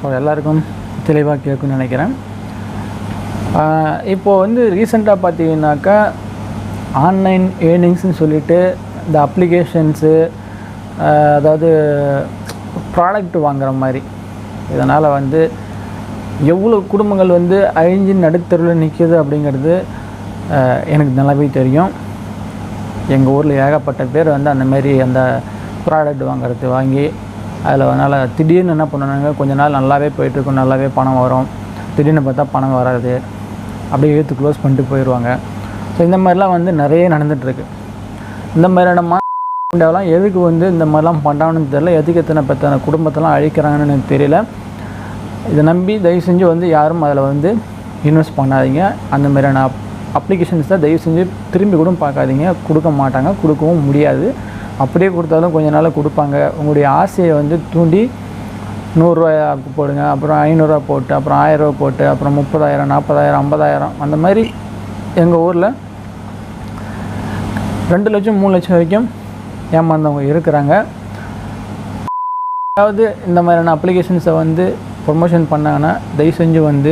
So எல்லாருக்கும் தெளிவாக கேட்குன்னு நினைக்கிறேன். இப்போது வந்து ரீசெண்டாக பார்த்தீங்கன்னாக்கா ஆன்லைன் ஏர்னிங்ஸ்னு சொல்லிட்டு இந்த அப்ளிகேஷன்ஸு, அதாவது ப்ராடக்ட் வாங்குகிற மாதிரி, இதனால் வந்து எவ்வளோ குடும்பங்கள் வந்து அழிஞ்சு நடுத்தருவில் நிற்கிது அப்படிங்கிறது எனக்கு நல்லாவே தெரியும். எங்கள் ஊரில் ஏகப்பட்ட பேர் வந்து அந்தமாரி அந்த ப்ராடக்ட் வாங்கி அதனால் திடீர்னு என்ன பண்ணுவாங்க, கொஞ்ச நாள் நல்லாவே போயிட்டுருக்கும், நல்லாவே பணம் வரும், திடீர்னு பார்த்தா பணம் வராது, அப்படியே எடுத்து க்ளோஸ் பண்ணிட்டு போயிடுவாங்க. ஸோ இந்த மாதிரிலாம் வந்து நிறைய நடந்துகிட்ருக்கு. இந்த மாதிரியான இந்தியாவெலாம் எதுக்கு வந்து இந்த மாதிரிலாம் பண்ணுறாங்கன்னு தெரியல, எதுக்கு எத்தனை குடும்பத்தெல்லாம் அழிக்கிறாங்கன்னு எனக்கு தெரியல. இதை நம்பி தயவு செஞ்சு வந்து யாரும் அதில் வந்து இன்வெஸ்ட் பண்ணாதீங்க. அந்த மாதிரியான அப்ளிகேஷன்ஸ் தான் தயவு செஞ்சு திரும்பி கூட பார்க்காதீங்க. கொடுக்க மாட்டாங்க, கொடுக்கவும் முடியாது. அப்படியே கொடுத்தாலும் கொஞ்ச நாள் கொடுப்பாங்க. உங்களுடைய ஆசையை வந்து தூண்டி 100 ரூபாய் போடுங்க, அப்புறம் 500 ரூபா போட்டு, அப்புறம் 1000 ரூபா போட்டு, அப்புறம் 30,000, 40,000, 50,000 அந்த மாதிரி எங்கள் ஊரில் 2 லட்சம் 3 லட்சம் வரைக்கும் ஏமாந்தவங்க இருக்கிறாங்க. அதாவது இந்த மாதிரியான அப்ளிகேஷன்ஸை வந்து ப்ரொமோஷன் பண்ணாங்கன்னா தயவு செஞ்சு வந்து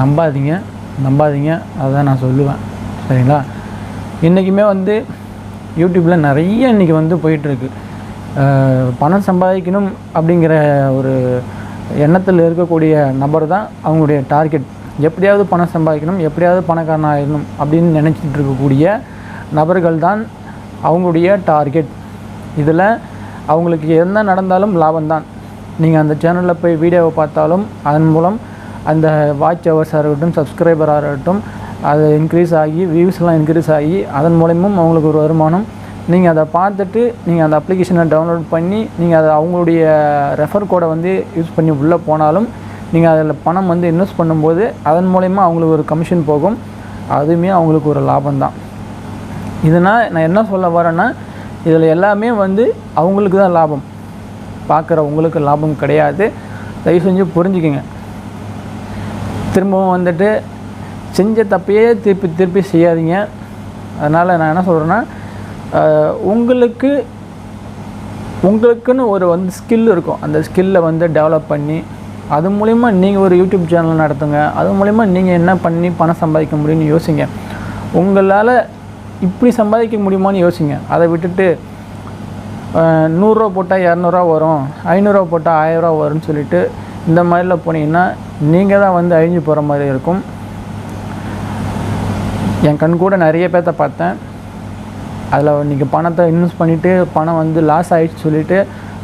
நம்பாதீங்க அதுதான் நான் சொல்லுவேன். சரிங்களா? இன்றைக்குமே வந்து யூடியூப்பில் நிறைய இன்றைக்கி வந்து போயிட்டுருக்கு. பணம் சம்பாதிக்கணும் அப்படிங்கிற ஒரு எண்ணத்தில் இருக்கக்கூடிய நபர் தான் அவங்களுடைய டார்கெட். எப்படியாவது பணம் சம்பாதிக்கணும், எப்படியாவது பணக்காரன் ஆகிடணும் அப்படின்னு நினச்சிட்டு இருக்கக்கூடிய நபர்கள் தான் அவங்களுடைய டார்கெட். இதில் அவங்களுக்கு என்ன நடந்தாலும் லாபம்தான். நீங்கள் அந்த சேனலில் போய் வீடியோவை பார்த்தாலும் அதன் மூலம் அந்த வாட்ச் ஹவர்ஸாக இருக்கட்டும், சப்ஸ்கிரைபராக இருக்கட்டும், அது இன்க்ரீஸ் ஆகி வியூஸ்லாம் இன்க்ரீஸ் ஆகி அதன் மூலமும் அவங்களுக்கு ஒரு வருமானம். நீங்கள் அதை பார்த்துட்டு நீங்கள் அந்த அப்ளிகேஷனை டவுன்லோட் பண்ணி நீங்கள் அதை அவங்களுடைய ரெஃபர் கோடை வந்து யூஸ் பண்ணி உள்ளே போனாலும் நீங்கள் அதில் பணம் வந்து இன்வெஸ்ட் பண்ணும்போது அதன் மூலயமா அவங்களுக்கு ஒரு கமிஷன் போகும். அதுவுமே அவங்களுக்கு ஒரு லாபம்தான். இதனால் நான் என்ன சொல்ல வரேன்னா, இதில் எல்லாமே வந்து அவங்களுக்கு தான் லாபம், பார்க்குற உங்களுக்கு லாபம் கிடையாது. தயவு செஞ்சு புரிஞ்சுக்கங்க. திரும்பவும் வந்துட்டு செஞ்ச தப்பையே திருப்பி செய்யாதீங்க. அதனால் நான் என்ன சொல்கிறேன்னா, உங்களுக்குன்னு ஒரு வந்து ஸ்கில் இருக்கும். அந்த ஸ்கில்லை வந்து டெவலப் பண்ணி அது மூலிமா நீங்கள் ஒரு யூடியூப் சேனல் நடத்துங்க. அது மூலிமா நீங்கள் என்ன பண்ணி பணம் சம்பாதிக்க முடியும்னு யோசிங்க. உங்களால் இப்படி சம்பாதிக்க முடியுமான்னு யோசிங்க. அதை விட்டுட்டு 100 ரூபா போட்டால் 200 ரூபா வரும், 500 ரூபா போட்டால் 1000 ரூபா வரும்னு சொல்லிட்டு இந்த மாதிரிலாம் போனீங்கன்னா நீங்கள் தான் வந்து அழிஞ்சு போகிற மாதிரி இருக்கும். என் கண் கூட நிறைய பேர்த்த பார்த்தேன். அதில் நீங்கள் பணத்தை இன்வெஸ்ட் பண்ணிவிட்டு பணம் வந்து லாஸ் ஆகிடுச்சு சொல்லிவிட்டு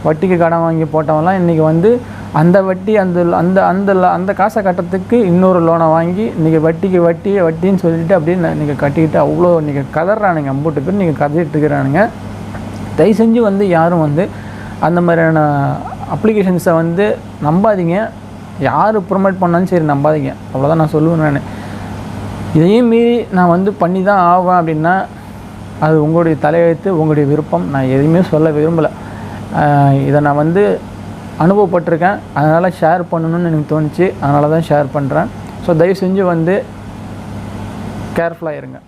வட்டிக்கு கடன் வாங்கி போட்டவங்களாம் இன்றைக்கி வந்து அந்த வட்டி அந்த காசை கட்டுறதுக்கு இன்னொரு லோனை வாங்கி இன்றைக்கி வட்டின்னு சொல்லிவிட்டு அப்படின்னு நீங்கள் கட்டிக்கிட்டு அவ்வளோ நீங்கள் கதறானுங்க. அம்பூட்டு பேர் நீங்கள் கதறிட்டு இருக்கிறானுங்க. தயவு செஞ்சு வந்து யாரும் வந்து அந்த மாதிரியான அப்ளிகேஷன்ஸை வந்து நம்பாதீங்க. யார் ப்ரொமோட் பண்ணாலும் சரி நம்பாதீங்க. அவ்வளோதான் நான் சொல்லுவேன். நான் இதையும் மீறி நான் வந்து பண்ணி தான் ஆவேன் அப்படின்னா அது உங்களுடைய தலையெழுத்து, உங்களுடைய விருப்பம். நான் எதுவுமே சொல்ல விரும்பலை. இதை நான் வந்து அனுபவப்பட்டிருக்கேன். அதனால் ஷேர் பண்ணணும்னு எனக்கு தோணுச்சு. அதனால தான் ஷேர் பண்ணுறேன். ஸோ தயவு செஞ்சு வந்து கேர்ஃபுல்லாக இருங்க.